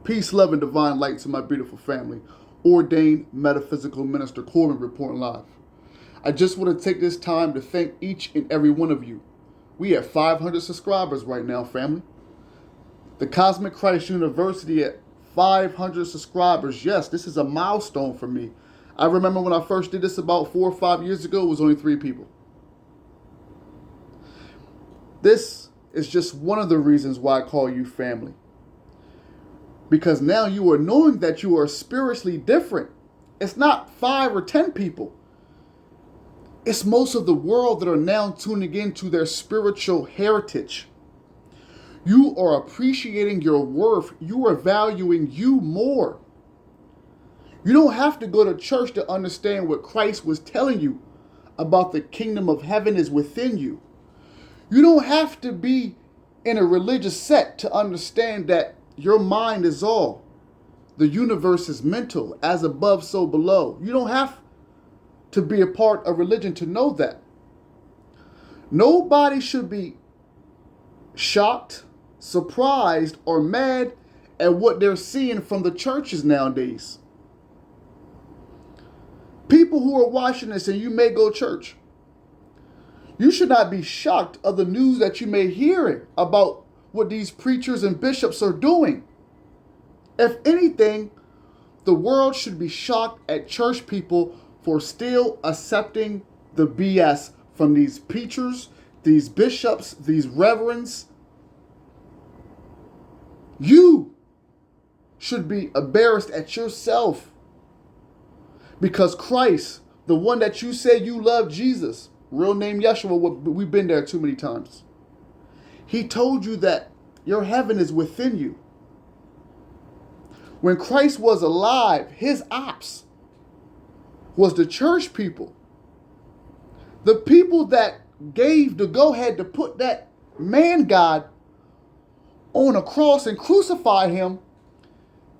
Peace, love, and divine light to my beautiful family. Ordained metaphysical minister Corbin reporting live. I just want to take this time to thank each and every one of you. We have 500 subscribers right now, family. The Cosmic Christ University at 500 subscribers. Yes, this is a milestone for me. I remember when I first did this about 4 or 5 years ago, it was only 3 people. This is just one of the reasons why I call you family. Because now you are knowing that you are spiritually different. It's not 5 or 10 people. It's most of the world that are now tuning into their spiritual heritage. You are appreciating your worth. You are valuing you more. You don't have to go to church to understand what Christ was telling you about the kingdom of heaven is within you. You don't have to be in a religious sect to understand that your mind is all. The universe is mental, as above, so below. You don't have to be a part of religion to know that. Nobody should be shocked, surprised, or mad at what they're seeing from the churches nowadays. People who are watching this, and you may go to church, you should not be shocked of the news that you may hear about what these preachers and bishops are doing. If anything, the world should be shocked at church people for still accepting the BS from these preachers, these bishops, these reverends. You should be embarrassed at yourself because Christ, the one that you say you love, Jesus, real name Yeshua, we've been there too many times. He told you that your heaven is within you. When Christ was alive, his ops was the church people. The people that gave the go-ahead to put that man God on a cross and crucify him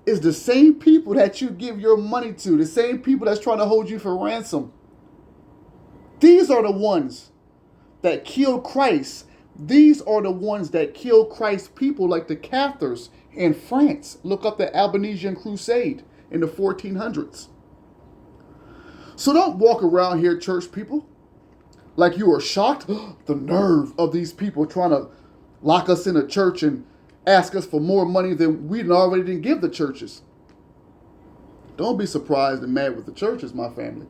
is the same people that you give your money to, the same people that's trying to hold you for ransom. These are the ones that killed Christ. These are the ones that killed Christ's people, like the Cathars in France. Look up the Albanesian Crusade in the 1400s. So don't walk around here, church people, like you are shocked. The nerve of these people trying to lock us in a church and ask us for more money than we already didn't give the churches. Don't be surprised and mad with the churches, my family.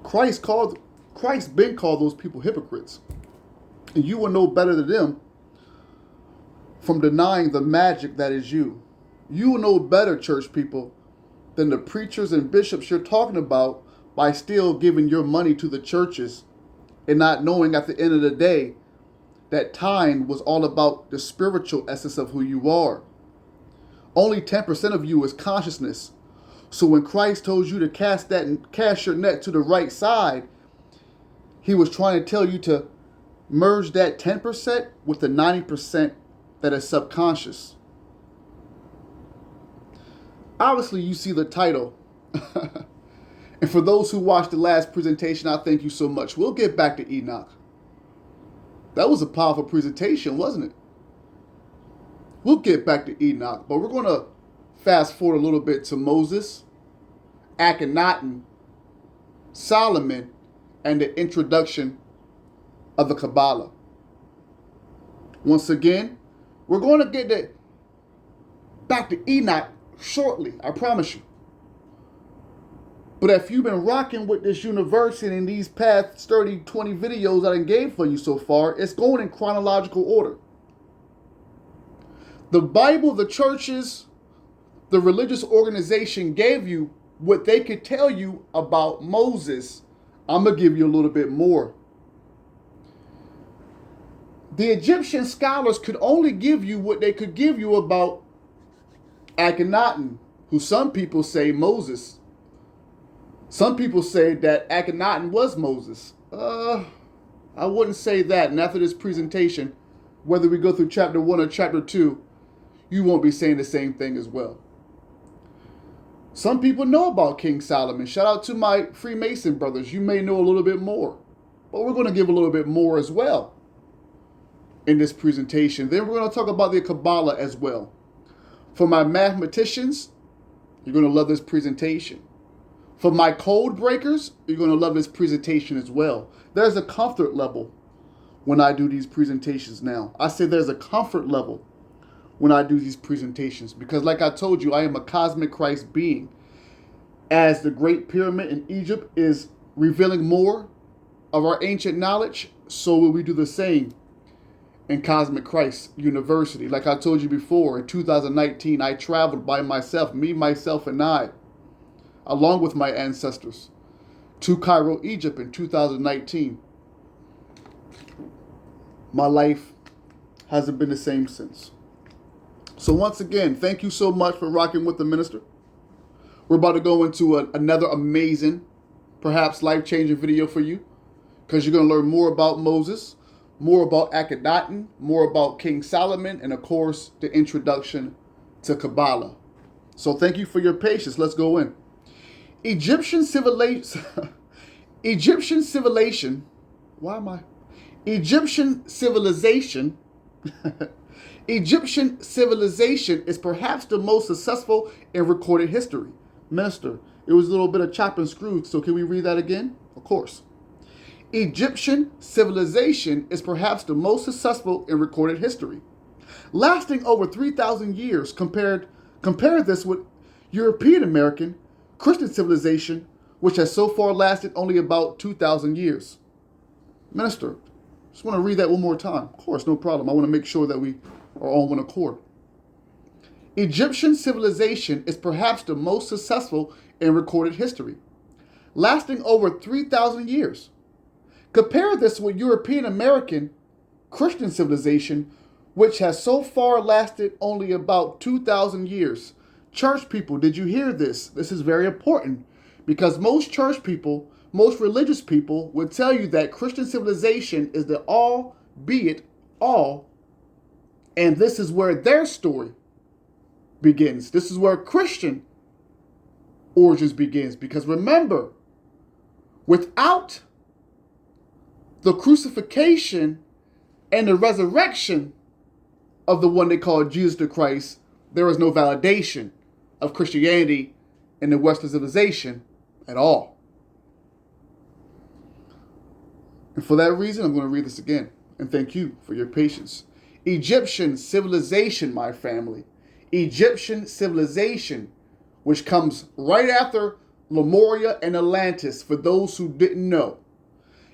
Christ been called those people hypocrites. And you will know better than them from denying the magic that is you. You will know better, church people, than the preachers and bishops you're talking about by still giving your money to the churches and not knowing at the end of the day that time was all about the spiritual essence of who you are. Only 10% of you is consciousness. So when Christ told you to cast your net to the right side, he was trying to tell you to merge that 10% with the 90% that is subconscious. Obviously, you see the title. And for those who watched the last presentation, I thank you so much. We'll get back to Enoch. That was a powerful presentation, wasn't it? We'll get back to Enoch, but we're going to fast forward a little bit to Moses, Akhenaten, Solomon, and the introduction of the Cabala. Once again, we're going to get back to Enoch shortly, I promise you. But if you've been rocking with this university in these past 30, 20 videos that I gave for you so far, it's going in chronological order. The Bible, the churches, the religious organization gave you what they could tell you about Moses. I'm going to give you a little bit more. The Egyptian scholars could only give you what they could give you about Akhenaten, who some people say Moses. Some people say that Akhenaten was Moses. I wouldn't say that. And after this presentation, whether we go through chapter 1 or chapter 2, you won't be saying the same thing as well. Some people know about King Solomon. Shout out to my Freemason brothers. You may know a little bit more. But we're going to give a little bit more as well. in this presentation. Then we're going to talk about the Cabala as well. For my mathematicians, you're going to love this presentation. For my code breakers, you're going to love this presentation as well. There's a comfort level when I do these presentations now. I say there's a comfort level when I do these presentations because, like I told you, I am a cosmic Christ being. As the Great Pyramid in Egypt is revealing more of our ancient knowledge, so will we do the same in Cosmic Christ University. Like I told you before, in 2019, I traveled by myself, me, myself, and I, along with my ancestors, to Cairo, Egypt in 2019. My life hasn't been the same since. So once again, thank you so much for rocking with the minister. We're about to go into another amazing, perhaps life-changing video for you, because you're going to learn more about Moses, more about Akhenaten, more about King Solomon, and of course, the introduction to Cabala. So thank you for your patience. Let's go in. Egyptian civilization. Egyptian civilization is perhaps the most successful in recorded history. Minister, it was a little bit of chop and screw, so can we read that again? Of course. Egyptian civilization is perhaps the most successful in recorded history, lasting over 3,000 years. Compare this with European American Christian civilization, which has so far lasted only about 2,000 years. Minister, just want to read that one more time. Of course, no problem. I want to make sure that we are on one accord. Egyptian civilization is perhaps the most successful in recorded history, lasting over 3,000 years. Compare this with European American Christian civilization, which has so far lasted only about 2,000 years. Church people, did you hear this? This is very important because most church people, most religious people would tell you that Christian civilization is the all, be it all, and this is where their story begins. This is where Christian origins begins. Because remember, without the crucifixion and the resurrection of the one they call Jesus the Christ, there is no validation of Christianity in the Western civilization at all. And for that reason, I'm going to read this again. And thank you for your patience. Egyptian civilization, my family. Egyptian civilization, which comes right after Lemuria and Atlantis, for those who didn't know.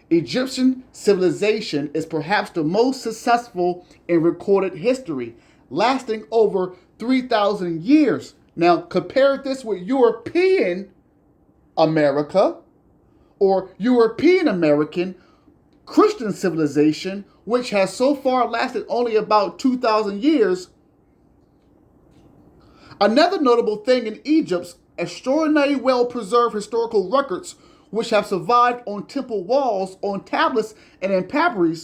Egyptian civilization is perhaps the most successful in recorded history, lasting over 3,000 years. Now, compare this with European America or European American Christian civilization, which has so far lasted only about 2,000 years. Another notable thing in Egypt's extraordinarily well-preserved historical records, which have survived on temple walls, on tablets, and in papyri,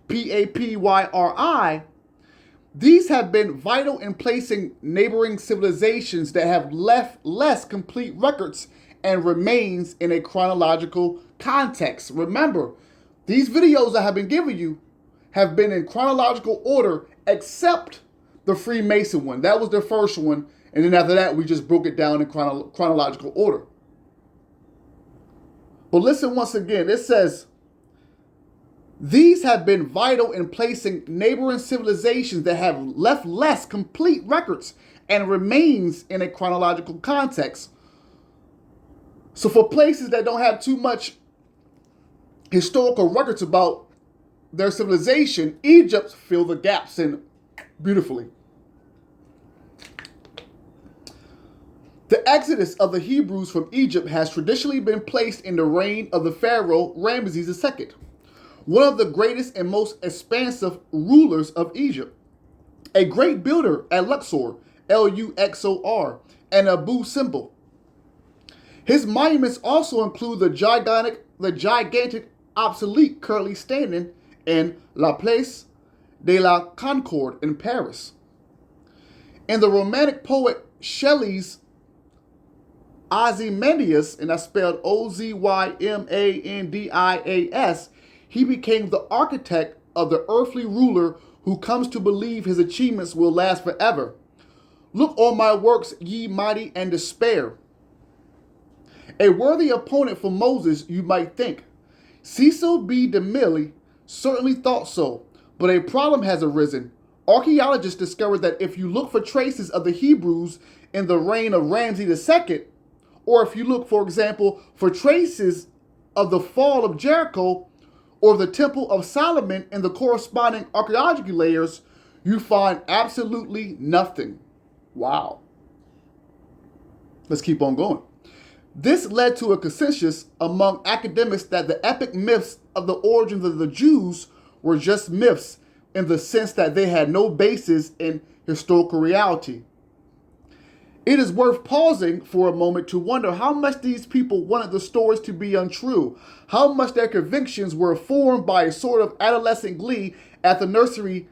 Papyri, these have been vital in placing neighboring civilizations that have left less complete records and remains in a chronological context. Remember, these videos I have been giving you have been in chronological order, except the Freemason one. That was the first one. And then after that, we just broke it down in chronological order. But listen once again, it says, these have been vital in placing neighboring civilizations that have left less complete records and remains in a chronological context. So for places that don't have too much historical records about their civilization, Egypt fill the gaps in beautifully. The exodus of the Hebrews from Egypt has traditionally been placed in the reign of the Pharaoh Ramesses II, one of the greatest and most expansive rulers of Egypt, a great builder at Luxor, Luxor, and Abu Simbel. His monuments also include the gigantic obsolete currently standing in La Place de la Concorde in Paris. In the Romantic poet Shelley's Ozymandias, and that's spelled Ozymandis, he became the architect of the earthly ruler who comes to believe his achievements will last forever. Look on my works, ye mighty, and despair. A worthy opponent for Moses, you might think. Cecil B. DeMille certainly thought so, but a problem has arisen. Archaeologists discovered that if you look for traces of the Hebrews in the reign of Ramses II, or if you look, for example, for traces of the fall of Jericho or the Temple of Solomon in the corresponding archaeological layers, you find absolutely nothing. Wow. Let's keep on going. This led to a consensus among academics that the epic myths of the origins of the Jews were just myths in the sense that they had no basis in historical reality. It is worth pausing for a moment to wonder how much these people wanted the stories to be untrue, how much their convictions were formed by a sort of adolescent glee at the nursery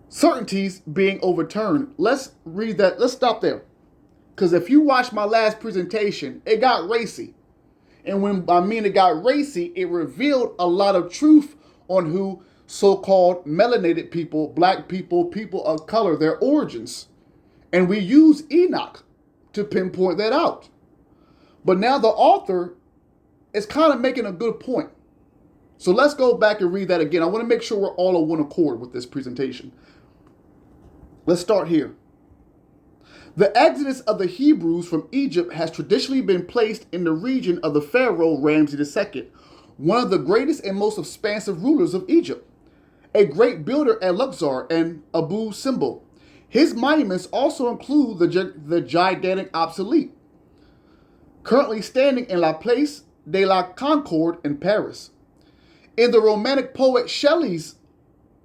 certainties being overturned. Let's read that. Let's stop there. Because if you watch my last presentation, it got racy. And when I mean it got racy, it revealed a lot of truth on who so-called melanated people, black people, people of color, their origins. And we use Enoch to pinpoint that out. But now the author is kind of making a good point. So let's go back and read that again. I want to make sure we're all on one accord with this presentation. Let's start here. The exodus of the Hebrews from Egypt has traditionally been placed in the region of the pharaoh Ramses II, one of the greatest and most expansive rulers of Egypt, a great builder at Luxor and Abu Simbel. His monuments also include the gigantic obsolete, currently standing in La Place de la Concorde in Paris. In the Romantic poet Shelley's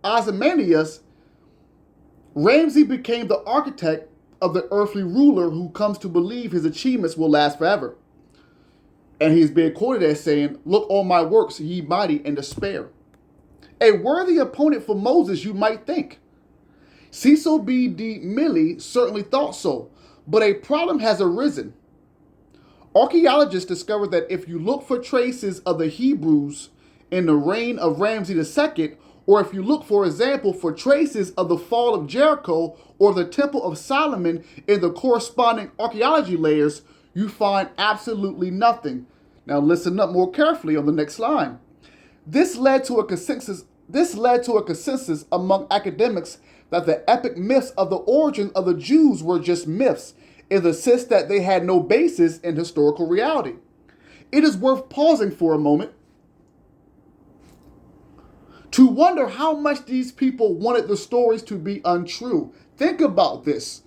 Ozymandias, Ramses became the architect of the earthly ruler who comes to believe his achievements will last forever. And he's being quoted as saying, look on my works, ye mighty, and despair. A worthy opponent for Moses, you might think. Cecil B. DeMille certainly thought so, but a problem has arisen. Archaeologists discovered that if you look for traces of the Hebrews in the reign of Ramses II, or if you look, for example, for traces of the fall of Jericho or the Temple of Solomon in the corresponding archaeology layers, you find absolutely nothing. Now listen up more carefully on the next line. This led to a consensus among academics that the epic myths of the origin of the Jews were just myths, in the sense that they had no basis in historical reality. It is worth pausing for a moment to wonder how much these people wanted the stories to be untrue. Think about this.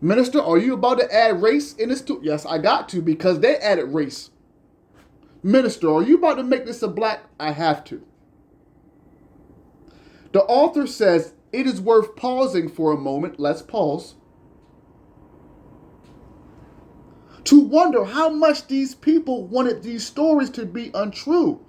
Minister, are you about to add race in this too? Yes, I got to, because they added race. Minister, are you about to make this a black? I have to. The author says it is worth pausing for a moment. Let's pause. To wonder how much these people wanted these stories to be untrue.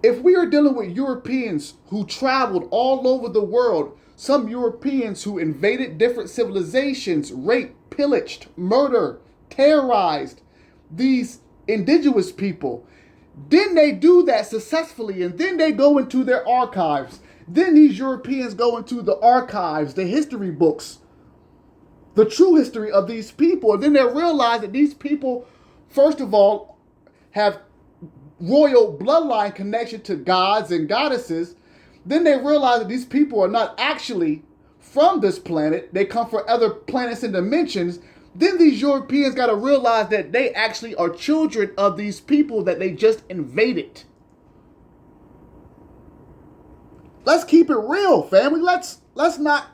If we are dealing with Europeans who traveled all over the world, some Europeans who invaded different civilizations, raped, pillaged, murdered, terrorized these indigenous people, then they do that successfully, and then they go into their archives. Then these Europeans go into the archives, the history books, the true history of these people, and then they realize that these people, first of all, have royal bloodline connection to gods and goddesses. Then they realize that these people are not actually from this planet. They come from other planets and dimensions. Then these Europeans got to realize that they actually are children of these people that they just invaded. Let's keep it real, family. Let's not.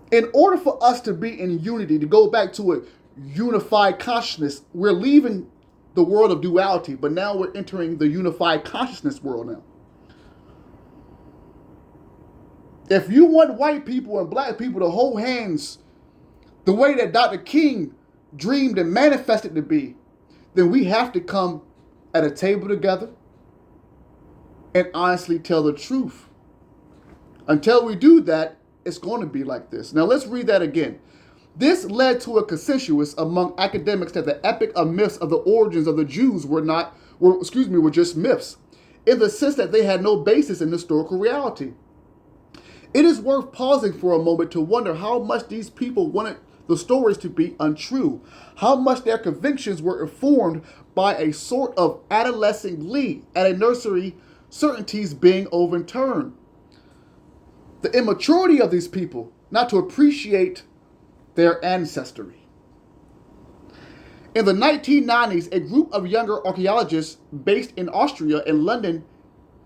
In order for us to be in unity, to go back to a unified consciousness, we're leaving the world of duality, but now we're entering the unified consciousness world now. If you want white people and black people to hold hands the way that Dr. King dreamed and manifested to be, then we have to come at a table together and honestly tell the truth. Until we do that, it's going to be like this. Now let's read that again. This led to a consensus among academics that the epic of myths of the origins of the Jews were just myths, in the sense that they had no basis in historical reality. It is worth pausing for a moment to wonder how much these people wanted the stories to be untrue, how much their convictions were informed by a sort of adolescent glee at a nursery certainties being overturned. The immaturity of these people not to appreciate their ancestry. In the 1990s, a group of younger archaeologists based in Austria and London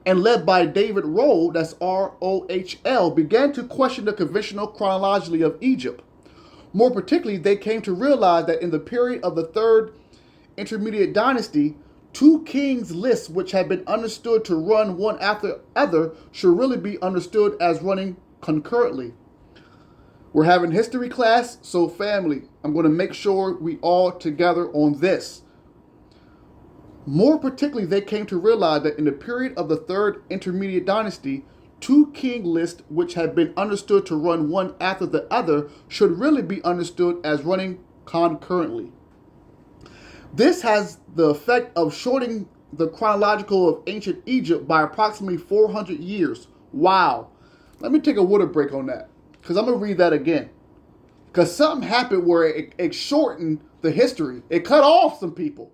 and led by David Rohl, that's R-O-H-L, began to question the conventional chronology of Egypt. More particularly, they came to realize that in the period of the Third Intermediate Dynasty, two kings lists which had been understood to run one after other should really be understood as running concurrently. We're having history class, so family, I'm going to make sure we all together on this. More particularly, they came to realize that in the period of the Third Intermediate Dynasty, two king lists which had been understood to run one after the other should really be understood as running concurrently. This has the effect of shortening the chronological of ancient Egypt by approximately 400 years. Wow. Let me take a water break on that, because I'm going to read that again. Because something happened where it shortened the history. It cut off some people.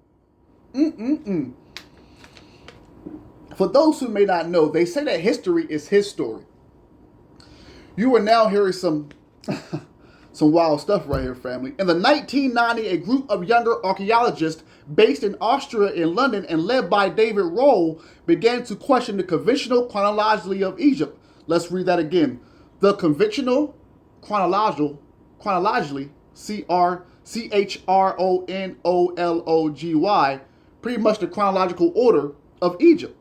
For those who may not know, they say that history is his story. You are now hearing some wild stuff right here, family. In the 1990, a group of younger archaeologists based in Austria and London and led by David Rohl began to question the conventional chronology of Egypt. Let's read that again. The conventional chronology, C-H-R-O-N-O-L-O-G-Y, pretty much the chronological order of Egypt.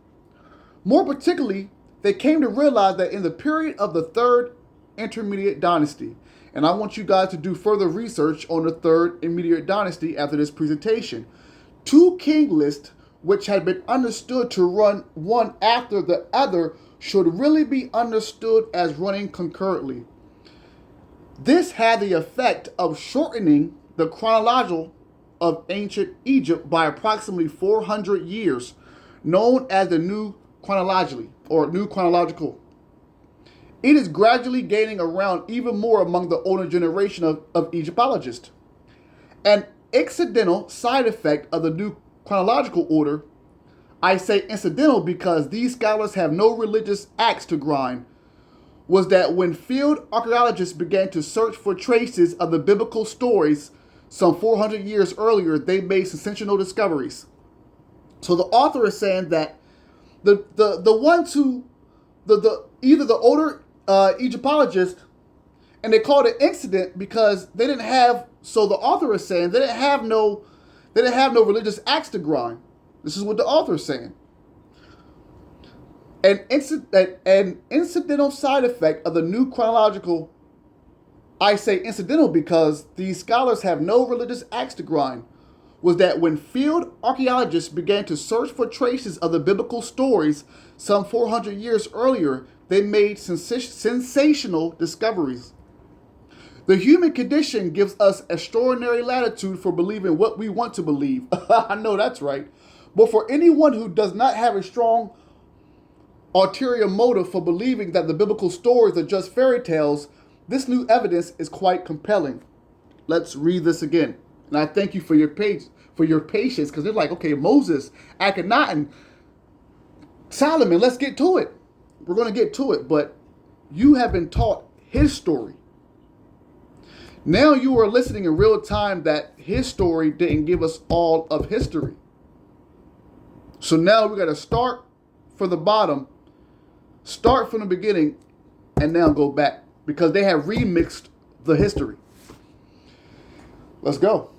More particularly, they came to realize that in the period of the Third Intermediate Dynasty, and I want you guys to do further research on the Third Intermediate Dynasty after this presentation, two king lists which had been understood to run one after the other should really be understood as running concurrently. This had the effect of shortening the chronology of ancient Egypt by approximately 400 years, known as the New Chronology or New Chronological. It is gradually gaining around even more among the older generation of Egyptologists. An incidental side effect of the New Chronological order, I say incidental because these scholars have no religious axe to grind, was that when field archaeologists began to search for traces of the biblical stories some 400 years earlier, they made sensational discoveries. So the author is saying that the ones who, either the older Egyptologists, and they called it incident because they didn't have, so the author is saying they didn't have no religious axe to grind. This is what the author is saying. An incidental side effect of the new chronological, I say incidental because these scholars have no religious axe to grind, was that when field archaeologists began to search for traces of the biblical stories some 400 years earlier, they made sensational discoveries. The human condition gives us extraordinary latitude for believing what we want to believe. I know that's right. But for anyone who does not have a strong ulterior motive for believing that the biblical stories are just fairy tales, this new evidence is quite compelling. Let's read this again. And I thank you for your patience, because they're like, okay, Moses, Akhenaten, Solomon, let's get to it. We're going to get to it, but you have been taught his story. Now you are listening in real time that his story didn't give us all of history. So now we got to start from the bottom, start from the beginning, and now go back because they have remixed the history. Let's go.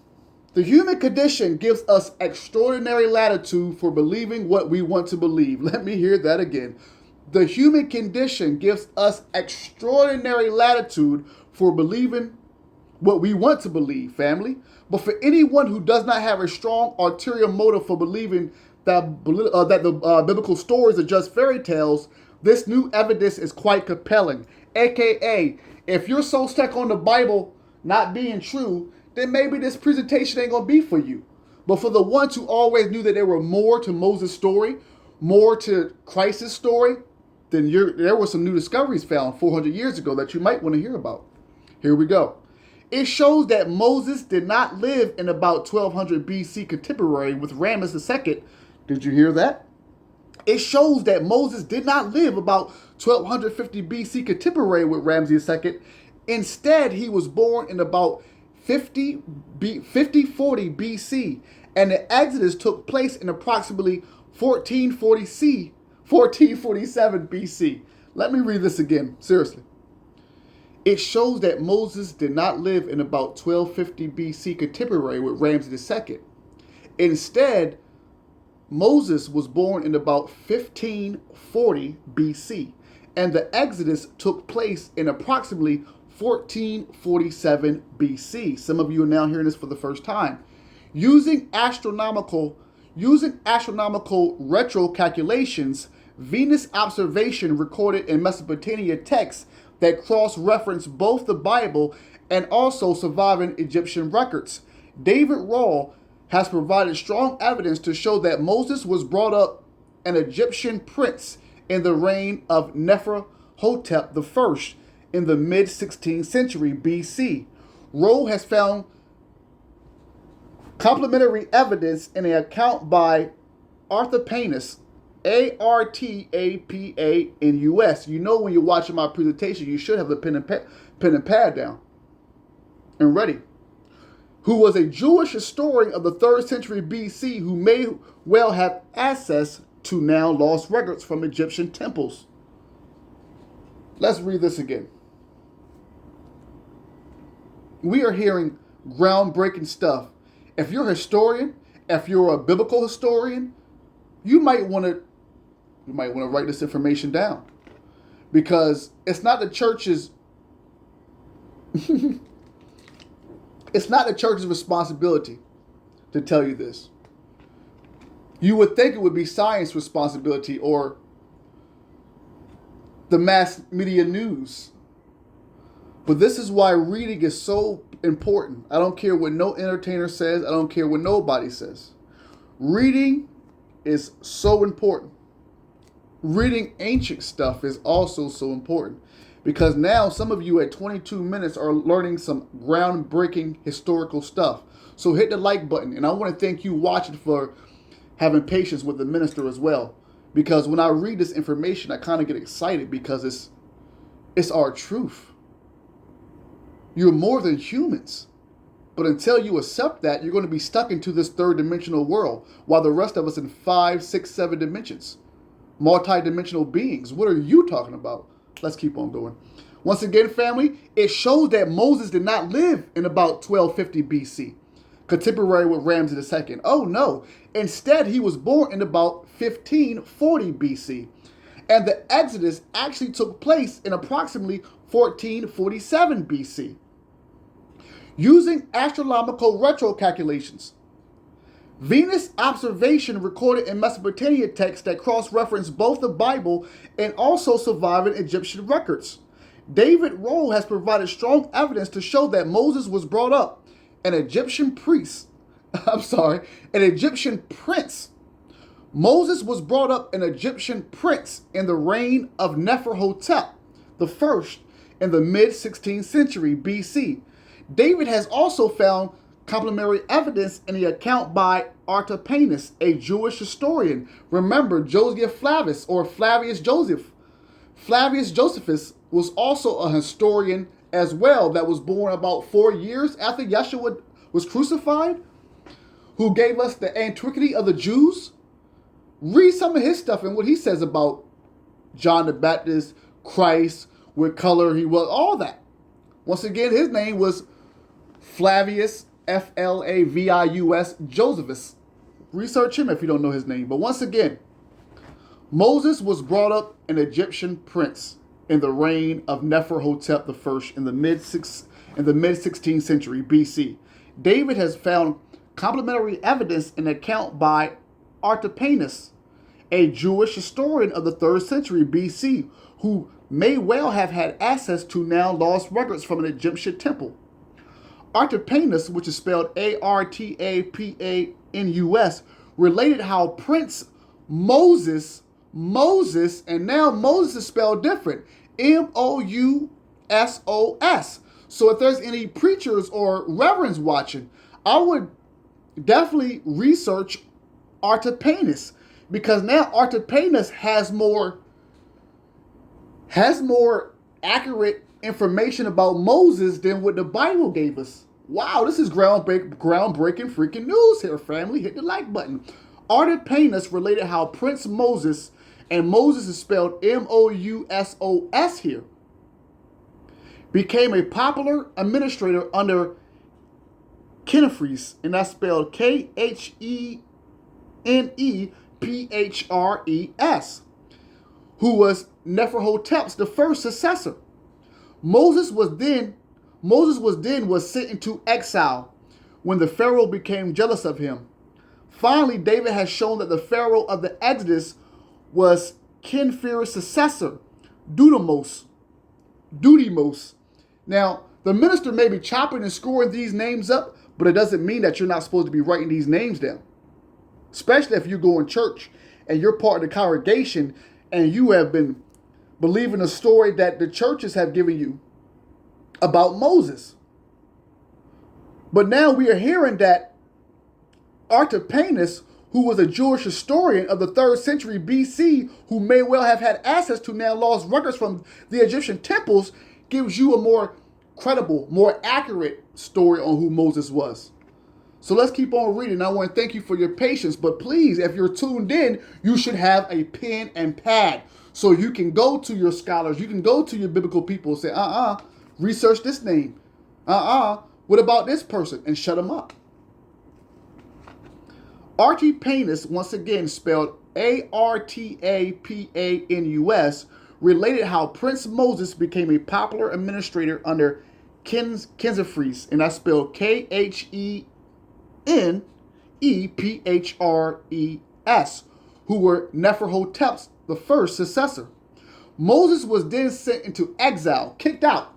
The human condition gives us extraordinary latitude for believing what we want to believe. Let me hear that again. The human condition gives us extraordinary latitude for believing what we want to believe, family. But for anyone who does not have a strong ulterior motive for believing that the biblical stories are just fairy tales, this new evidence is quite compelling. AKA, if you're so stuck on the Bible not being true, then maybe this presentation ain't going to be for you. But for the ones who always knew that there were more to Moses' story, more to Christ's story, then there were some new discoveries found 400 years ago that you might want to hear about. Here we go. It shows that Moses did not live in about 1200 BC contemporary with Ramses II. Did you hear that? It shows that Moses did not live about 1250 BC contemporary with Ramses II. Instead, he was born in about 5040 BC, and the Exodus took place in approximately 1447 BC. Let me read this again, seriously. It shows that Moses did not live in about 1250 BC contemporary with Ramses II. Instead, Moses was born in about 1540 BC, and the Exodus took place in approximately 1447 BC. Some of you are now hearing this for the first time. Using astronomical retro calculations, Venus observation recorded in Mesopotamia texts that cross-reference both the Bible and also surviving Egyptian records. David Rawle has provided strong evidence to show that Moses was brought up an Egyptian prince in the reign of Neferhotep I in the mid-16th century BC. Rawle has found complementary evidence in an account by Artapanus, Artapanus. You know when you're watching my presentation, you should have the pen and pad down and ready. Who was a Jewish historian of the 3rd century BC who may well have access to now lost records from Egyptian temples. Let's read this again. We are hearing groundbreaking stuff. If you're a historian, if you're a biblical historian, you might want to write this information down, because it's not the church's it's not the church's responsibility to tell you this. You would think it would be science responsibility or the mass media news. But this is why reading is so important. I don't care what no entertainer says. I don't care what nobody says. Reading is so important. Reading ancient stuff is also so important, because now some of you at 22 minutes are learning some groundbreaking historical stuff. So hit the like button. And I want to thank you watching for having patience with the minister as well. Because when I read this information, I kind of get excited because it's our truth. You're more than humans. But until you accept that, you're going to be stuck into this 3rd dimensional world, while the rest of us in 5, 6, 7 dimensions. Multi-dimensional beings. What are you talking about? Let's keep on going. Once again, family, it shows that Moses did not live in about 1250 BC, contemporary with Ramses II. Oh no. Instead, he was born in about 1540 BC. And the Exodus actually took place in approximately 1447 BC. Using astronomical retro calculations, Venus observation recorded in Mesopotamia texts that cross-reference both the Bible and also surviving Egyptian records. David Rawle has provided strong evidence to show that Moses was brought up an Egyptian prince. Moses was brought up an Egyptian prince in the reign of Neferhotep I in the mid-16th century BC. David has also found complementary evidence in the account by Artapanus, a Jewish historian. Remember, Joseph Flavius, or Flavius Joseph. Flavius Josephus was also a historian as well, that was born about 4 years after Yeshua was crucified, who gave us the antiquity of the Jews. Read some of his stuff and what he says about John the Baptist, Christ, what color he was, all that. Once again, his name was Flavius, Flavius Josephus. Research him if you don't know his name. But once again, Moses was brought up an Egyptian prince in the reign of Neferhotep I in the mid-16th century BC. David has found complementary evidence in an account by Artapanus, a Jewish historian of the 3rd century BC, who may well have had access to now lost records from an Egyptian temple. Artapanus, which is spelled Artapanus, related how Prince Moses, and now Moses is spelled different. Mousos. So if there's any preachers or reverends watching, I would definitely research Artapanus, because now Artapanus has more accurate information about Moses than what the Bible gave us. Wow, this is groundbreaking freaking news here, family. Hit the like button. Artapanus related how Prince Moses, and Moses is spelled Mousos here, became a popular administrator under Khenephress, and that's spelled Khenepres, who was Neferhotep's the first successor. Moses was then sent into exile when the Pharaoh became jealous of him. Finally, David has shown that the Pharaoh of the Exodus was Khenephr's successor, Dudimos. Now, the minister may be chopping and screwing these names up, but it doesn't mean that you're not supposed to be writing these names down. Especially if you go in church and you're part of the congregation and you have been believing a story that the churches have given you about Moses. But now we are hearing that Artapanus, who was a Jewish historian of the 3rd century BC, who may well have had access to now lost records from the Egyptian temples, gives you a more credible, more accurate story on who Moses was. So let's keep on reading. I want to thank you for your patience, but please, if you're tuned in, you should have a pen and pad so you can go to your scholars, you can go to your biblical people and say, research this name. What about this person? And shut them up. Artapanus, once again spelled Artapanus, related how Prince Moses became a popular administrator under Khenephress, and that's spelled Khenepres, who were Neferhotep's the first successor. Moses was then sent into exile, kicked out,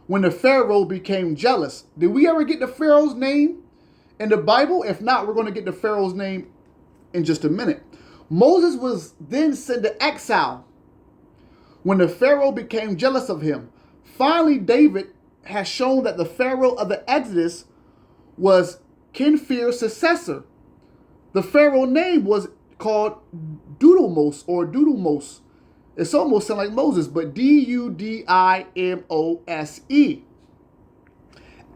when the Pharaoh became jealous. Did we ever get the Pharaoh's name in the Bible? If not, we're going to get the Pharaoh's name in just a minute. Moses was then sent to exile when the Pharaoh became jealous of him. Finally, David has shown that the Pharaoh of the Exodus was Khenephr's successor. The Pharaoh name was called Dudimos. It's almost sound like Moses, but Dudimose.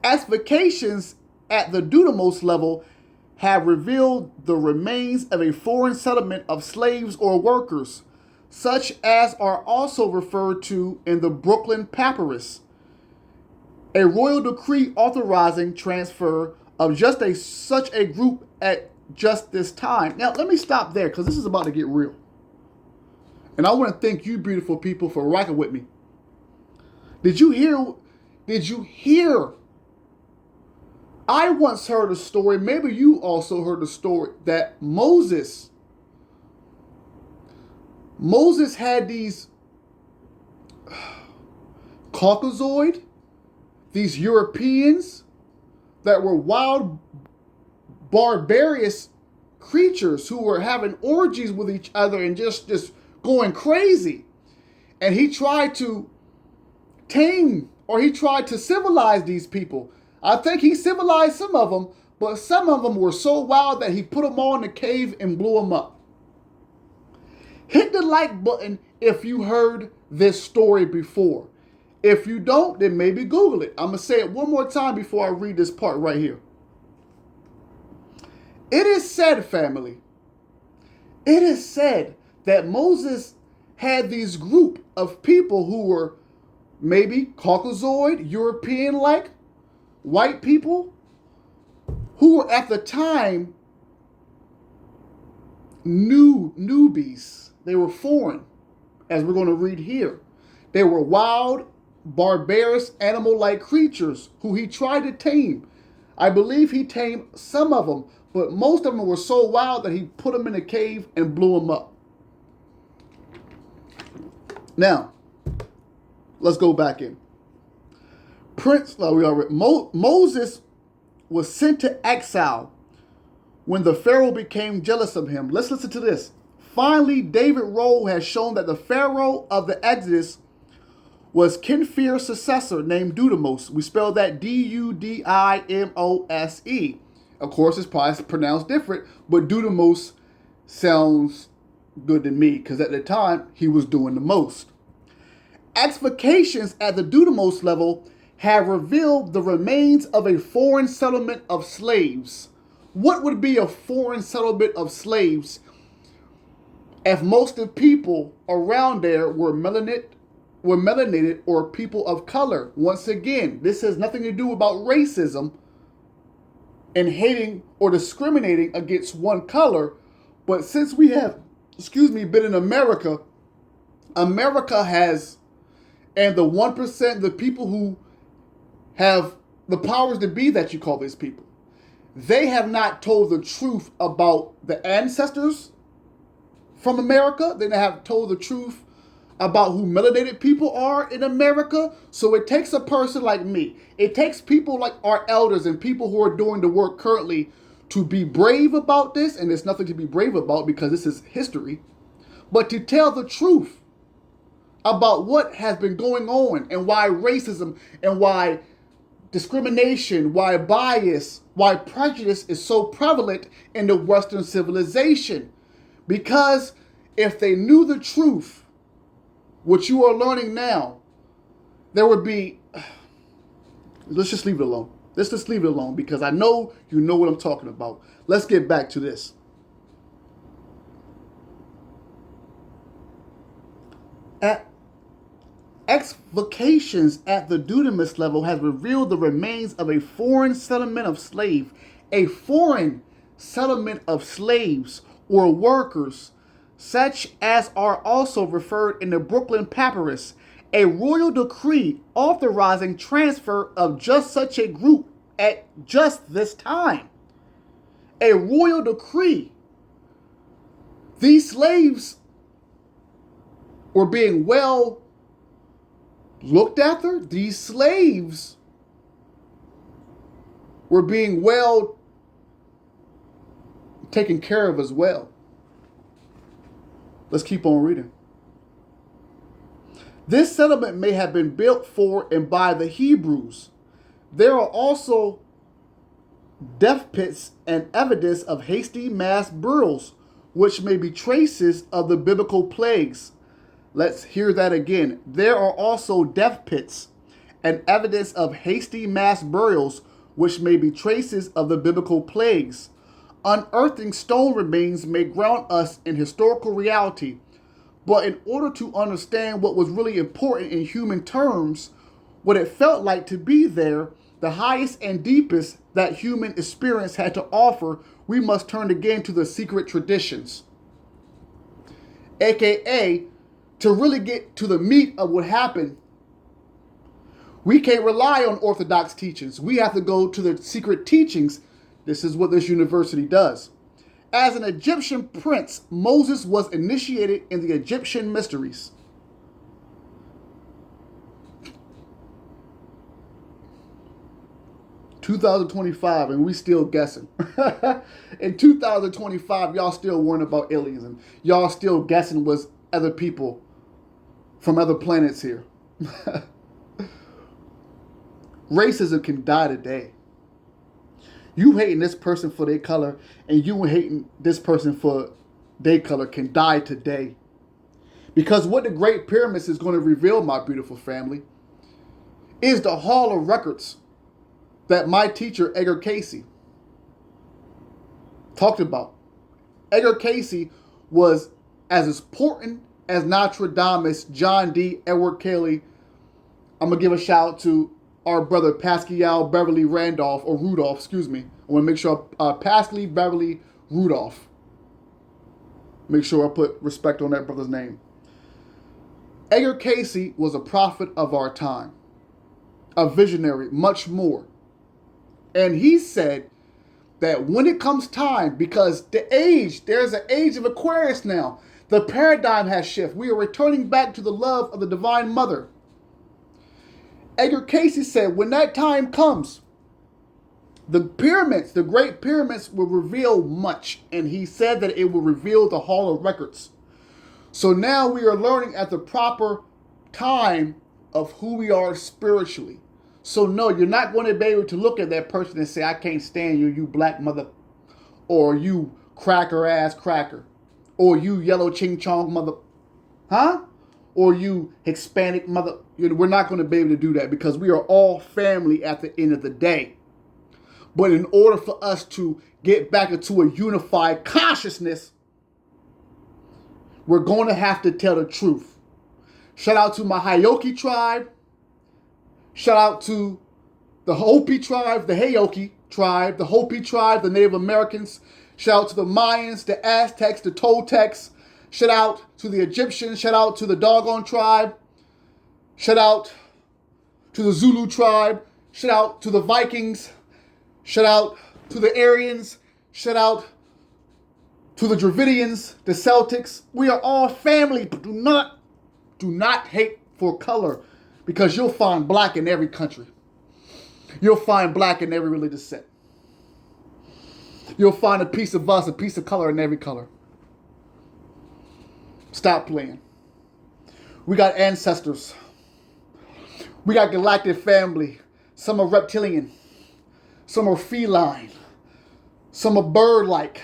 Excavations at the Dudimos level have revealed the remains of a foreign settlement of slaves or workers, such as are also referred to in the Brooklyn Papyrus, a royal decree authorizing transfer of such a group at just this time. Now, let me stop there because this is about to get real. And I want to thank you, beautiful people, for rocking with me. Did you hear? I once heard a story, maybe you also heard a story, that Moses had these Caucasoid, these Europeans that were wild, barbarous creatures who were having orgies with each other and just going crazy. And he tried to tame, or he tried to civilize these people. I think he civilized some of them, but some of them were so wild that he put them all in a cave and blew them up. Hit the like button if you heard this story before. If you don't, then maybe Google it. I'm going to say it one more time before I read this part right here. It is said, family, it is said that Moses had these group of people who were maybe Caucasoid, European-like, white people, who were at the time newbies. They were foreign, as we're going to read here. They were wild, barbarous, animal-like creatures who he tried to tame. I believe he tamed some of them, but most of them were so wild that he put them in a cave and blew them up. Now, let's go back in. Moses was sent to exile when the Pharaoh became jealous of him. Let's listen to this. finally, David Rowe has shown that the Pharaoh of the Exodus was Kinfir's successor named Dudimose. We spell that Dudimose. Of course, it's probably pronounced different, but Dudimose sounds good to me because at the time, he was doing the most. Excavations at the Dudimose level have revealed the remains of a foreign settlement of slaves. What would be a foreign settlement of slaves if most of the people around there were melanated or people of color? Once again, this has nothing to do about racism and hating or discriminating against one color. But since we have, been in America, America has, and the 1%, the people who have the powers to be that you call these people, they have not told the truth about the ancestors from America. They have told the truth about who melanated people are in America. So it takes a person like me. It takes people like our elders and people who are doing the work currently to be brave about this. And there's nothing to be brave about because this is history. But to tell the truth about what has been going on and why racism and why discrimination, why bias, why prejudice is so prevalent in the Western civilization. Because if they knew the truth, what you are learning now, there would be, let's just leave it alone. Let's just leave it alone because I know you know what I'm talking about. Let's get back to this. Excavations at the Dudimose level has revealed the remains of a foreign settlement of slaves. A foreign settlement of slaves or workers, such as are also referred in the Brooklyn Papyrus, a royal decree authorizing transfer of just such a group at just this time. A royal decree. These slaves were being well looked after. These slaves were being well taken care of as well. Let's keep on reading. This settlement may have been built for and by the Hebrews. There are also death pits and evidence of hasty mass burials, which may be traces of the biblical plagues. Let's hear that again. There are also death pits and evidence of hasty mass burials, which may be traces of the biblical plagues. Unearthing stone remains may ground us in historical reality, but in order to understand what was really important in human terms, what it felt like to be there, the highest and deepest that human experience had to offer, we must turn again to the secret traditions. AKA, to really get to the meat of what happened, we can't rely on orthodox teachings. We have to go to the secret teachings. This is what this university does. As an Egyptian prince, Moses was initiated in the Egyptian mysteries. (2025) and we still guessing. In 2025, y'all still worrying about aliens and y'all still guessing was other people from other planets here. Racism can die today. You hating this person for their color and you hating this person for their color can die today. Because what the Great Pyramids is going to reveal, my beautiful family, is the Hall of Records that my teacher, Edgar Cayce, talked about. Edgar Cayce was as important as Nostradamus, John D. Edward Cayley. I'm going to give a shout out to our brother Pascal Beverly Randolph, or Rudolph, excuse me. I want to make sure, Pascal Beverly Rudolph. Make sure I put respect on that brother's name. Edgar Cayce was a prophet of our time, a visionary, much more. And he said that when it comes time, because there's an age of Aquarius now, the paradigm has shifted. We are returning back to the love of the Divine Mother. Edgar Cayce said, when that time comes, The pyramids, the great pyramids, will reveal much. And he said that it will reveal the Hall of Records. So now we are learning at the proper time of who we are spiritually. So no, you're not going to be able to look at that person and say, I can't stand you, you black mother, or you cracker ass cracker, or you yellow ching chong mother, huh? Or you Hispanic mother. We're not going to be able to do that because we are all family at the end of the day. But in order for us to get back into a unified consciousness, we're going to have to tell the truth. Shout out to my Hayoki tribe. Shout out to the Hopi tribe, the Hayoki tribe, the Hopi tribe, the Native Americans. Shout out to the Mayans, the Aztecs, the Toltecs. Shout out to the Egyptians. Shout out to the Dogon tribe. Shout out to the Zulu tribe. Shout out to the Vikings. Shout out to the Aryans. Shout out to the Dravidians, the Celtics. We are all family, but do not hate for color, because you'll find black in every country. You'll find black in every religious sect. You'll find a piece of us, a piece of color in every color. Stop playing. We got ancestors. We got galactic family. Some are reptilian. Some are feline. Some are bird-like.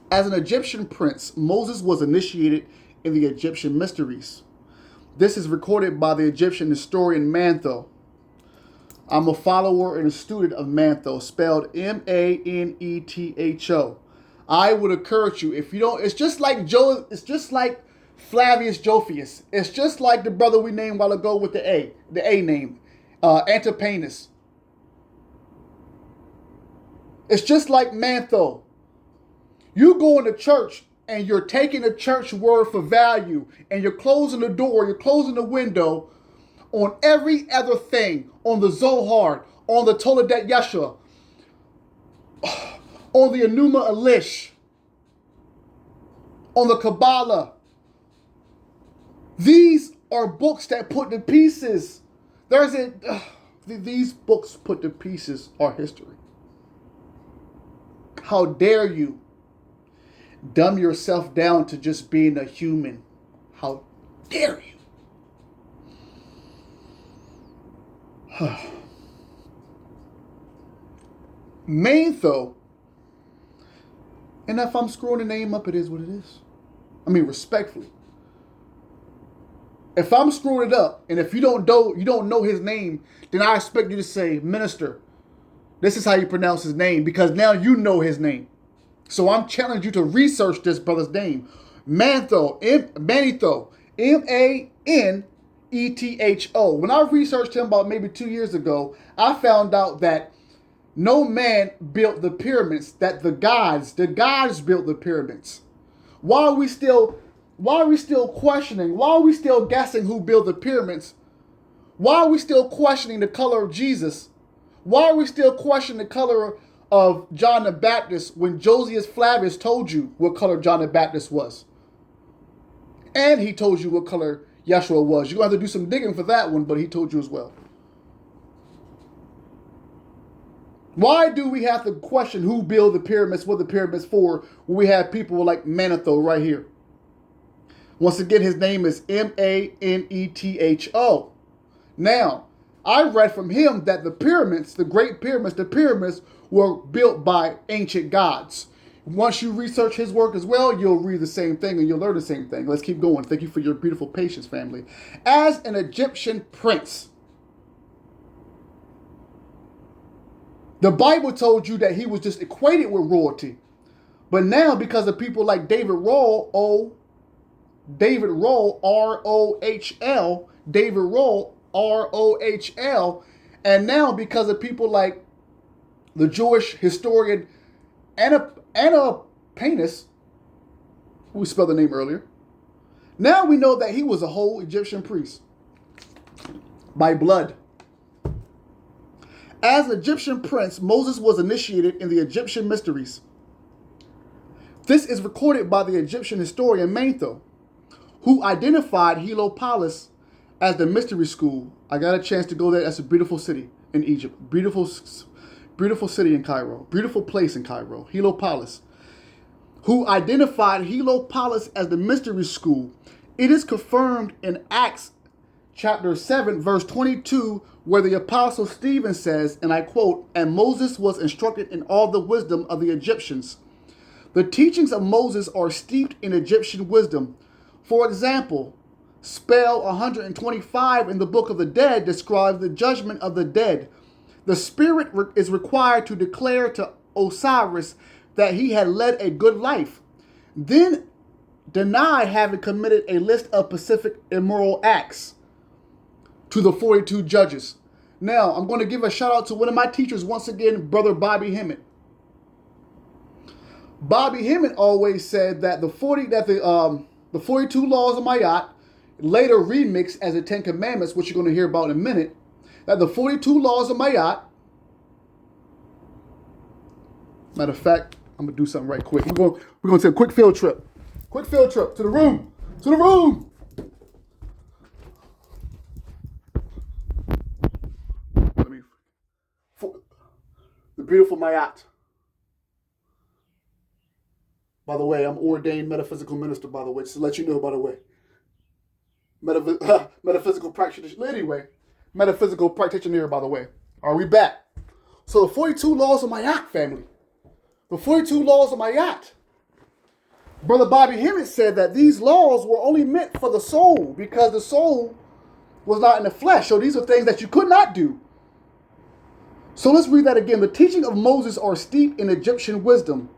As an Egyptian prince, Moses was initiated in the Egyptian mysteries. This is recorded by the Egyptian historian Manetho. I'm a follower and a student of Manetho, spelled Manetho. I would encourage you, if you don't, it's just like Flavius Joseph. It's just like the brother we named a while ago with the A name, Antipanus. It's just like Manetho. You go into church and you're taking the church word for value, and you're closing the door, you're closing the window on every other thing, on the Zohar, on the Toledet Yeshua, on the Enuma Elish, on the Cabala. These are books that put the pieces. These books put the pieces are history. How dare you dumb yourself down to just being a human? How dare you? Manetho, and if I'm screwing the name up, it is what it is. I mean, respectfully. If I'm screwing it up, and if you don't know his name, then I expect you to say, Minister, this is how you pronounce his name, because now you know his name. So I'm challenging you to research this brother's name. Manetho, Manetho. When I researched him about maybe 2 years ago, I found out that no man built the pyramids, that the gods built the pyramids. Why are we still questioning? Why are we still guessing who built the pyramids? Why are we still questioning the color of Jesus? Why are we still questioning the color of John the Baptist when Josias Flavius told you what color John the Baptist was? And he told you what color Yeshua was. You're going to have to do some digging for that one, but he told you as well. Why do we have to question who built the pyramids, what the pyramids for, when we have people like Manetho right here? Once again, his name is Manetho. Now, I read from him that the pyramids, the great pyramids, the pyramids were built by ancient gods. Once you research his work as well, you'll read the same thing and you'll learn the same thing. Let's keep going. Thank you for your beautiful patience, family. As an Egyptian prince, the Bible told you that he was just equated with royalty. But now, because of people like David Rohl, R-O-H-L, and now because of people like the Jewish historian Antipanus, we spelled the name earlier, now we know that he was a whole Egyptian priest by blood. As an Egyptian prince, Moses was initiated in the Egyptian mysteries. This is recorded by the Egyptian historian Manetho, who identified Heliopolis as the mystery school. I got a chance to go there. That's a beautiful city in Egypt. Beautiful city in Cairo. Beautiful place in Cairo. Heliopolis. Who identified Heliopolis as the mystery school. It is confirmed in Acts chapter 7, verse 22, where the apostle Stephen says, and I quote, "And Moses was instructed in all the wisdom of the Egyptians." The teachings of Moses are steeped in Egyptian wisdom. For example, spell 125 in the Book of the Dead describes the judgment of the dead. The spirit is required to declare to Osiris that he had led a good life, then deny having committed a list of specific immoral acts to the 42 judges. Now, I'm going to give a shout out to one of my teachers once again, Brother Bobby Hemmett. Bobby Hemmett always said that the 42 laws of Mayat, later remixed as the 10 Commandments, which you're going to hear about in a minute, that the 42 laws of Mayat, matter of fact, I'm going to do something right quick. We're going to take a quick field trip. Quick field trip to the room. To the room. The beautiful Mayat. By the way, I'm ordained metaphysical minister, by the way, just to let you know, by the way. Metaphysical practitioner. Anyway, metaphysical practitioner, by the way. Are we back? So the 42 laws of Mayat, family. The 42 laws of Mayat. Brother Bobby Hemmett said that these laws were only meant for the soul because the soul was not in the flesh. So these are things that you could not do. So let's read that again. The teaching of Moses are steeped in Egyptian wisdom.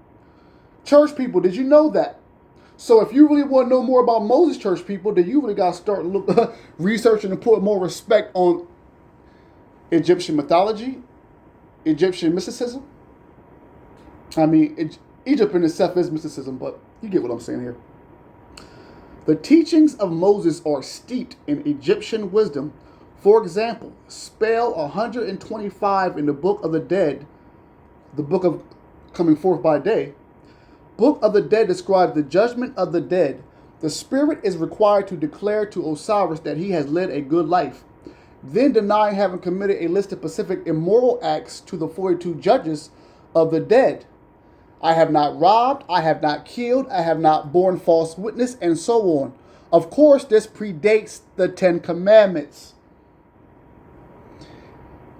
Church people, did you know that? So if you really want to know more about Moses, church people, then you really got to start researching and put more respect on Egyptian mythology, Egyptian mysticism. I mean, Egypt in itself is mysticism, but you get what I'm saying here. The teachings of Moses are steeped in Egyptian wisdom. For example, spell 125 in the Book of the Dead, the book of coming forth by day. Book of the Dead describes the judgment of the dead. The spirit is required to declare to Osiris that he has led a good life, then denying having committed a list of specific immoral acts to the 42 judges of the dead. I have not robbed, I have not killed, I have not borne false witness, and so on. Of course, this predates the 10 Commandments.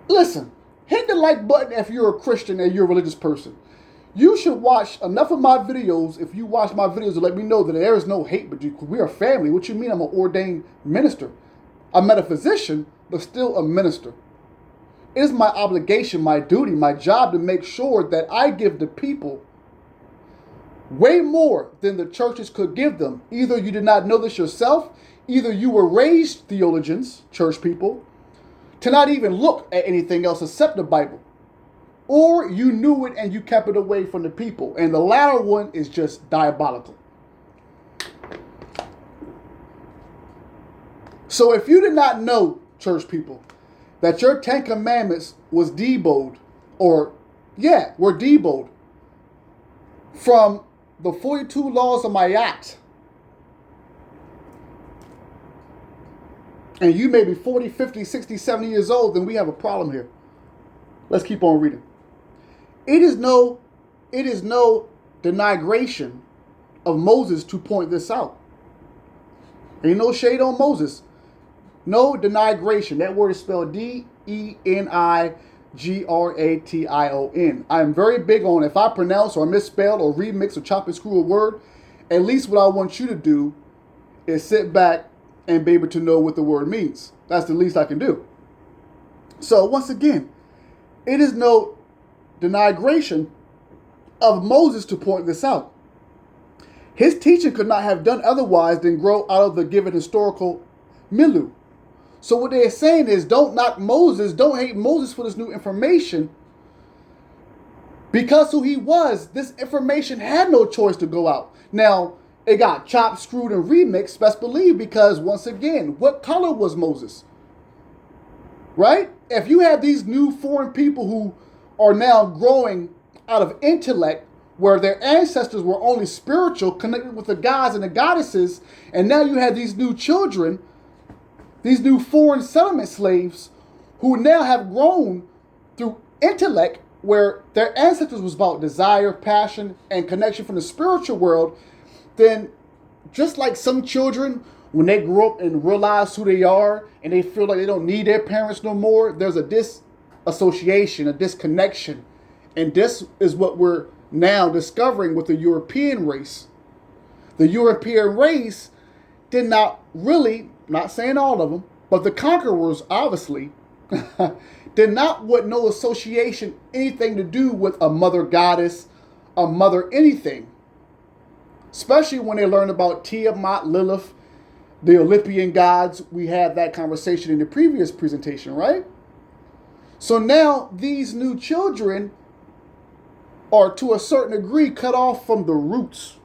Listen, hit the like button if you're a Christian and you're a religious person. You should watch enough of my videos. If you watch my videos to let me know that there is no hate, but we are family. What you mean? I'm an ordained minister. I'm a metaphysician, but still a minister. It is my obligation, my duty, my job to make sure that I give the people way more than the churches could give them. Either you did not know this yourself, either you were raised theologians, church people, to not even look at anything else except the Bible. Or you knew it and you kept it away from the people. And the latter one is just diabolical. So if you did not know, church people, that your 10 Commandments was debowed, were debowed from the 42 laws of Mayat, and you may be 40, 50, 60, 70 years old, then we have a problem here. Let's keep on reading. It is no denigration of Moses to point this out. Ain't no shade on Moses. No denigration. That word is spelled D-E-N-I-G-R-A-T-I-O-N. I am very big on if I pronounce or misspell or remix or chop and screw a word, at least what I want you to do is sit back and be able to know what the word means. That's the least I can do. So once again, it is no denigration of Moses to point this out. His teaching could not have done otherwise than grow out of the given historical milieu. So what they're saying is, don't knock Moses, don't hate Moses for this new information. Because who he was, this information had no choice to go out. Now, it got chopped, screwed, and remixed, best believe, because once again, what color was Moses? Right? If you have these new foreign people who are now growing out of intellect, where their ancestors were only spiritual, connected with the gods and the goddesses, and now you have these new children These new foreign settlement slaves who now have grown through intellect, where their ancestors was about desire, passion, and connection from the spiritual world, then just like some children, when they grow up and realize who they are and they feel like they don't need their parents no more, there's a disassociation, a disconnection. And this is what we're now discovering with the European race. The European race did not really, not saying all of them, but the conquerors obviously did not want no association, anything to do with a mother goddess, a mother anything. Especially when they learned about Tiamat, Lilith, the Olympian gods. We had that conversation in the previous presentation, right? So now these new children are to a certain degree cut off from the roots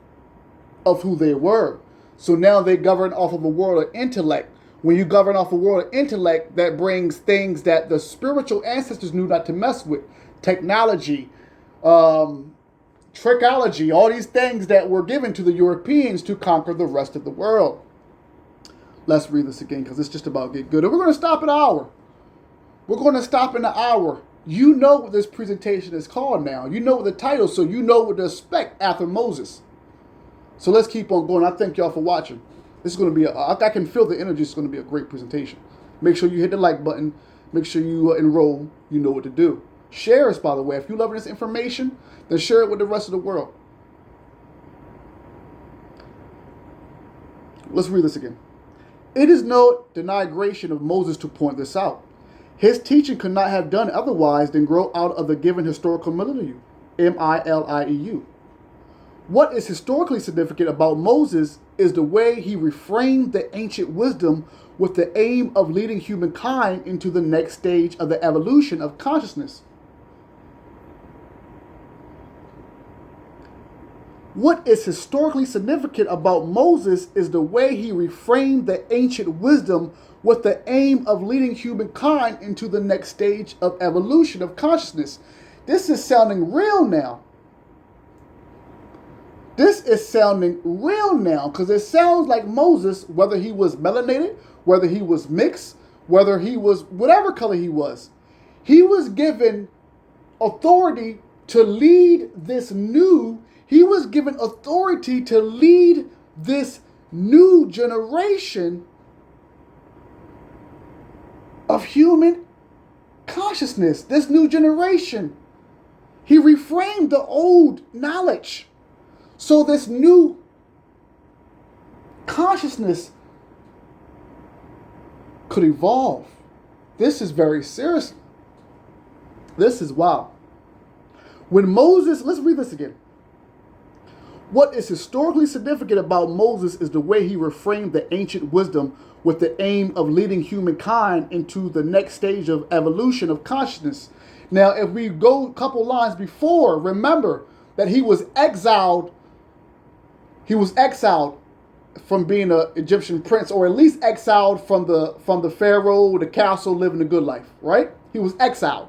of who they were. So now they govern off of a world of intellect. When you govern off a world of intellect, that brings things that the spiritual ancestors knew not to mess with. Technology, trichology, all these things that were given to the Europeans to conquer the rest of the world. Let's read this again because it's just about to get good. And we're going to stop at an hour. We're going to stop in an hour. You know what this presentation is called now. You know what the title, so you know what to expect after Moses. So let's keep on going. I thank y'all for watching. This is going to be, I can feel the energy. It's going to be a great presentation. Make sure you hit the like button. Make sure you enroll. You know what to do. Share us, by the way. If you're loving this information, then share it with the rest of the world. Let's read this again. It is no denigration of Moses to point this out. His teaching could not have done otherwise than grow out of the given historical milieu. M-I-L-I-E-U. What is historically significant about Moses is the way he reframed the ancient wisdom with the aim of leading humankind into the next stage of the evolution of consciousness. What is historically significant about Moses is the way he reframed the ancient wisdom with the aim of leading humankind into the next stage of evolution of consciousness. This is sounding real now. This is sounding real now because it sounds like Moses, whether he was melanated, whether he was mixed, whether he was whatever color he was given authority to lead this new, he was given authority to lead this new generation of human consciousness, this new generation. He reframed the old knowledge. So this new consciousness could evolve. This is very serious. This is wow. When Moses, let's read this again. What is historically significant about Moses is the way he reframed the ancient wisdom with the aim of leading humankind into the next stage of evolution of consciousness. Now, if we go a couple lines before, remember that he was exiled. He was exiled from being an Egyptian prince, or at least exiled from the Pharaoh, the castle, living a good life, right? He was exiled.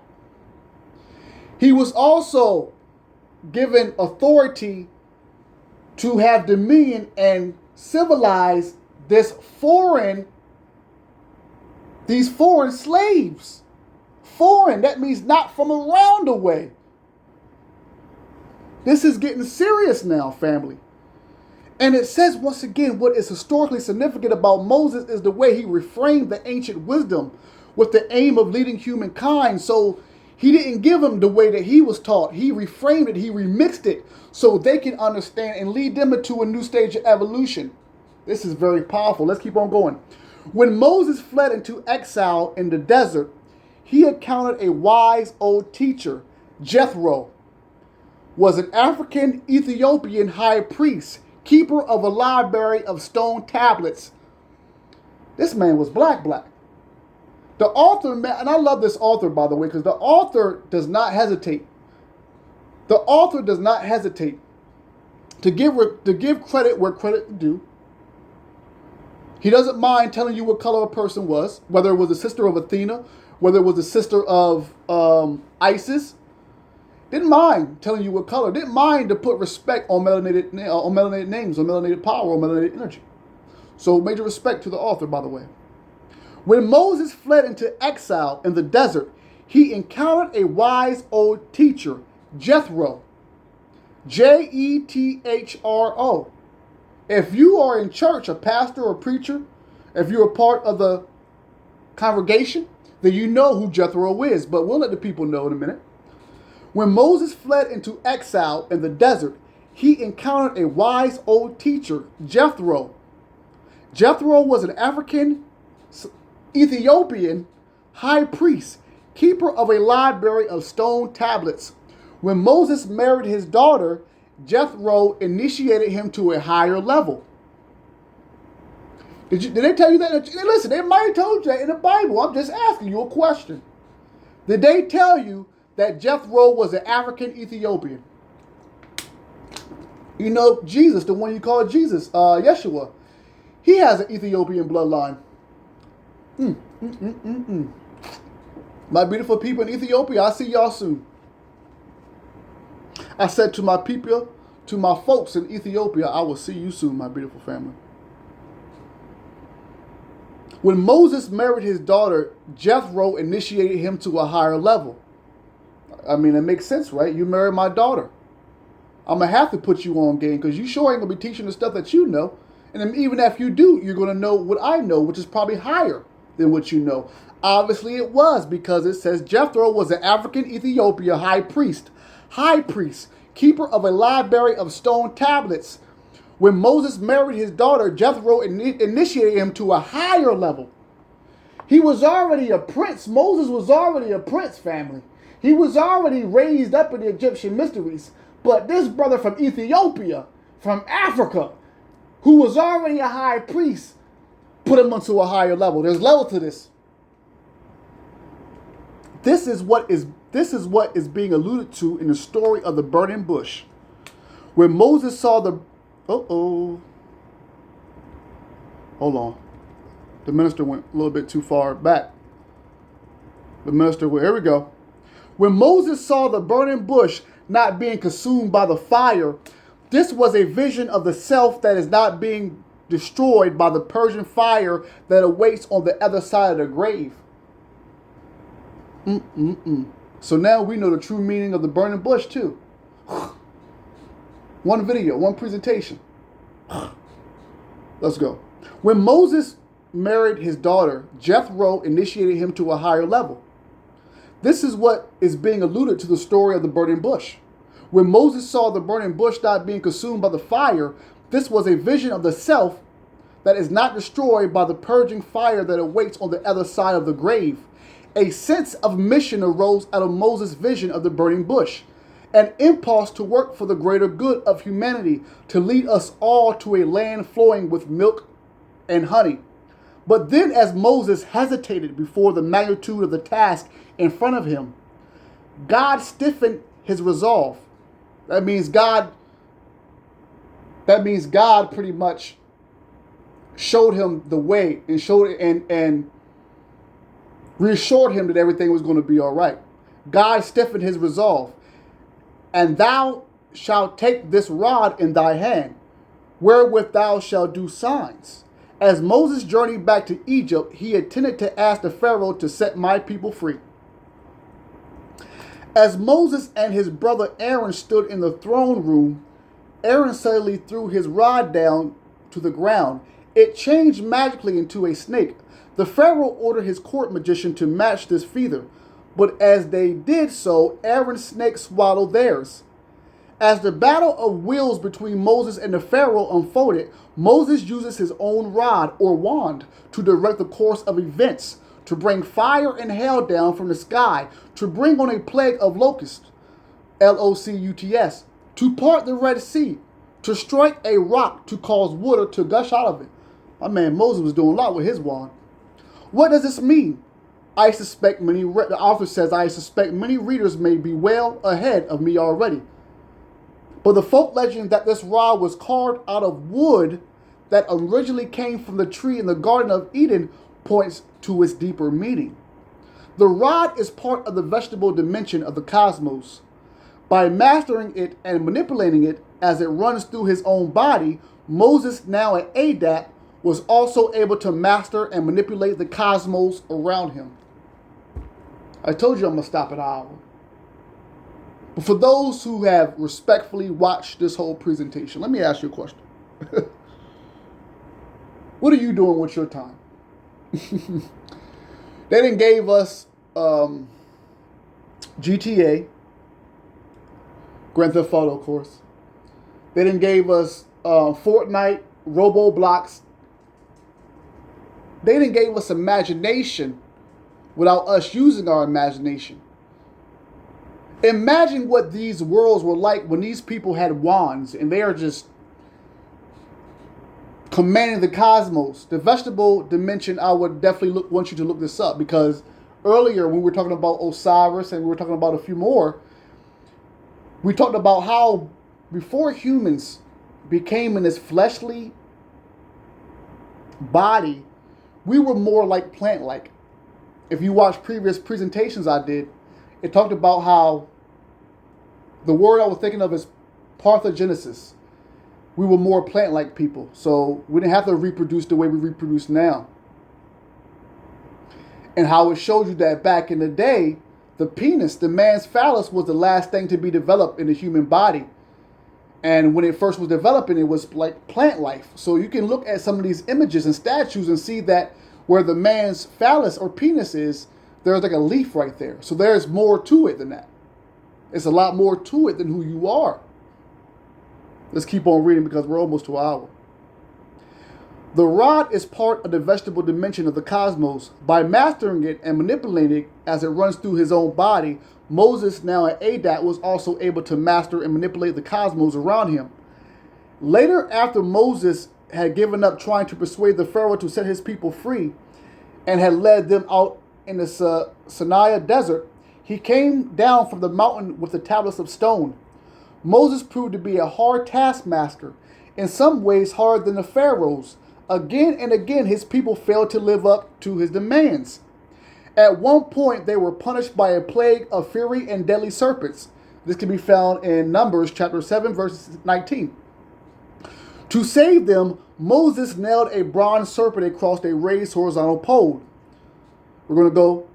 He was also given authority to have dominion and civilize these foreign slaves. Foreign, that means not from around the way. This is getting serious now, family. And it says once again, what is historically significant about Moses is the way he reframed the ancient wisdom with the aim of leading humankind. So he didn't give them the way that he was taught. He reframed it, he remixed it so they can understand and lead them into a new stage of evolution. This is very powerful. Let's keep on going. When Moses fled into exile in the desert, he encountered a wise old teacher. Jethro was an African Ethiopian high priest, keeper of a library of stone tablets. This man was black. The author, and I love this author, by the way, because the author does not hesitate. The author does not hesitate to give credit where credit is due. He doesn't mind telling you what color a person was, whether it was a sister of Athena, whether it was a sister of Isis. Didn't mind telling you what color. Didn't mind to put respect on melanated names, on melanated power, on melanated energy. So major respect to the author, by the way. When Moses fled into exile in the desert, he encountered a wise old teacher, Jethro. Jethro. If you are in church, a pastor or preacher, if you're a part of the congregation, then you know who Jethro is, but we'll let the people know in a minute. When Moses fled into exile in the desert, he encountered a wise old teacher, Jethro. Jethro was an African Ethiopian high priest, keeper of a library of stone tablets. When Moses married his daughter, Jethro initiated him to a higher level. Did they tell you that? Listen, they might have told you that in the Bible. I'm just asking you a question. Did they tell you that Jethro was an African Ethiopian? You know, Jesus, the one you call Jesus, Yeshua, he has an Ethiopian bloodline. My beautiful people in Ethiopia, I'll see y'all soon. I said to my people, to my folks in Ethiopia, I will see you soon, my beautiful family. When Moses married his daughter, Jethro initiated him to a higher level. I mean, it makes sense, right? You married my daughter. I'm going to have to put you on game because you sure ain't going to be teaching the stuff that you know. And then even if you do, you're going to know what I know, which is probably higher than what you know. Obviously, it was because it says Jethro was an African Ethiopia high priest, keeper of a library of stone tablets. When Moses married his daughter, Jethro initiated him to a higher level. He was already a prince. Moses was already a prince, family. He was already raised up in the Egyptian mysteries. But this brother from Ethiopia, from Africa, who was already a high priest, put him onto a higher level. There's level to this. This is what is being alluded to in the story of the burning bush. When Moses saw the hold on. The minister went a little bit too far back. Here we go. When Moses saw the burning bush not being consumed by the fire, this was a vision of the self that is not being destroyed by the purging fire that awaits on the other side of the grave. So now we know the true meaning of the burning bush too. One video, one presentation. Let's go. When Moses married his daughter, Jethro initiated him to a higher level. This is what is being alluded to the story of the burning bush. When Moses saw the burning bush not being consumed by the fire, this was a vision of the self that is not destroyed by the purging fire that awaits on the other side of the grave. A sense of mission arose out of Moses' vision of the burning bush, an impulse to work for the greater good of humanity, to lead us all to a land flowing with milk and honey. But then as Moses hesitated before the magnitude of the task in front of him, God stiffened his resolve. That means God pretty much showed him the way and reassured him that everything was going to be all right. God stiffened his resolve. And thou shalt take this rod in thy hand, wherewith thou shalt do signs. As Moses journeyed back to Egypt, he intended to ask the Pharaoh to set my people free. As Moses and his brother Aaron stood in the throne room, Aaron suddenly threw his rod down to the ground. It changed magically into a snake. The Pharaoh ordered his court magician to match this feather, but as they did so, Aaron's snake swallowed theirs. As the battle of wills between Moses and the Pharaoh unfolded, Moses uses his own rod or wand to direct the course of events, to bring fire and hail down from the sky, to bring on a plague of locusts, L-O-C-U-T-S, to part the Red Sea, to strike a rock to cause water to gush out of it. My man Moses was doing a lot with his wand. What does this mean? The author says, I suspect many readers may be well ahead of me already. But the folk legend that this rod was carved out of wood that originally came from the tree in the Garden of Eden points to its deeper meaning. The rod is part of the vegetable dimension of the cosmos. By mastering it and manipulating it as it runs through his own body, Moses, now an Adat, was also able to master and manipulate the cosmos around him. I told you I'm going to stop at an hour. But for those who have respectfully watched this whole presentation, let me ask you a question. What are you doing with your time? They done gave us GTA, Grand Theft Auto, of course. They done gave us Fortnite, Roblox. They done gave us imagination without us using our imagination. Imagine what these worlds were like when these people had wands and they are just commanding the cosmos. The vegetable dimension, I would definitely want you to look this up, because earlier when we were talking about Osiris and we were talking about a few more, we talked about how before humans became in this fleshly body, we were more like plant-like. If you watch previous presentations I did, it talked about how the word I was thinking of is parthenogenesis. We were more plant-like people, so we didn't have to reproduce the way we reproduce now. And how it showed you that back in the day, the penis, the man's phallus, was the last thing to be developed in the human body. And when it first was developing, it was like plant life. So you can look at some of these images and statues and see that where the man's phallus or penis is, there's like a leaf right there. So there's more to it than that. It's a lot more to it than who you are. Let's keep on reading because we're almost to an hour. The rod is part of the vegetable dimension of the cosmos. By mastering it and manipulating it as it runs through his own body, Moses, now an Adat, was also able to master and manipulate the cosmos around him. Later, after Moses had given up trying to persuade the Pharaoh to set his people free and had led them out in the Sinai desert, he came down from the mountain with the tablets of stone. Moses proved to be a hard taskmaster, in some ways harder than the Pharaohs. Again and again, his people failed to live up to his demands. At one point, they were punished by a plague of fury and deadly serpents. This can be found in Numbers chapter 7, verse 19. To save them, Moses nailed a bronze serpent across a raised horizontal pole. We're going to go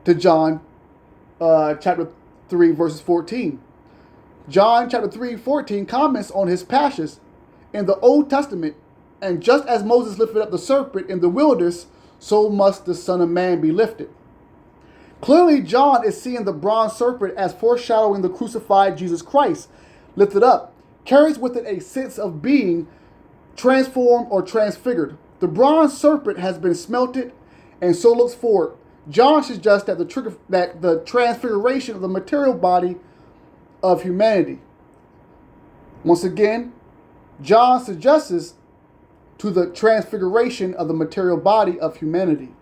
to John chapter 3, verses 14. John chapter 3, 14 comments on his passions in the Old Testament. And just as Moses lifted up the serpent in the wilderness, so must the Son of Man be lifted. Clearly, John is seeing the bronze serpent as foreshadowing the crucified Jesus Christ. Lifted up carries with it a sense of being transformed or transfigured. The bronze serpent has been smelted and so looks forward. John suggests that the transfiguration of the material body of humanity. Once again, John suggests to the transfiguration of the material body of humanity.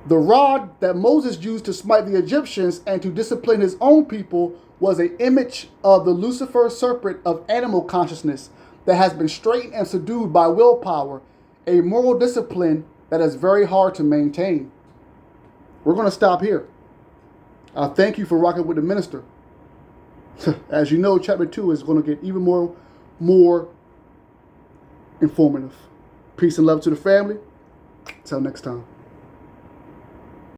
The rod that Moses used to smite the Egyptians and to discipline his own people was an image of the Lucifer serpent of animal consciousness that has been straightened and subdued by willpower, a moral discipline that is very hard to maintain. We're going to stop here. I thank you for rocking with the minister. As you know, chapter 2 is going to get even more informative. Peace and love to the family. Till next time.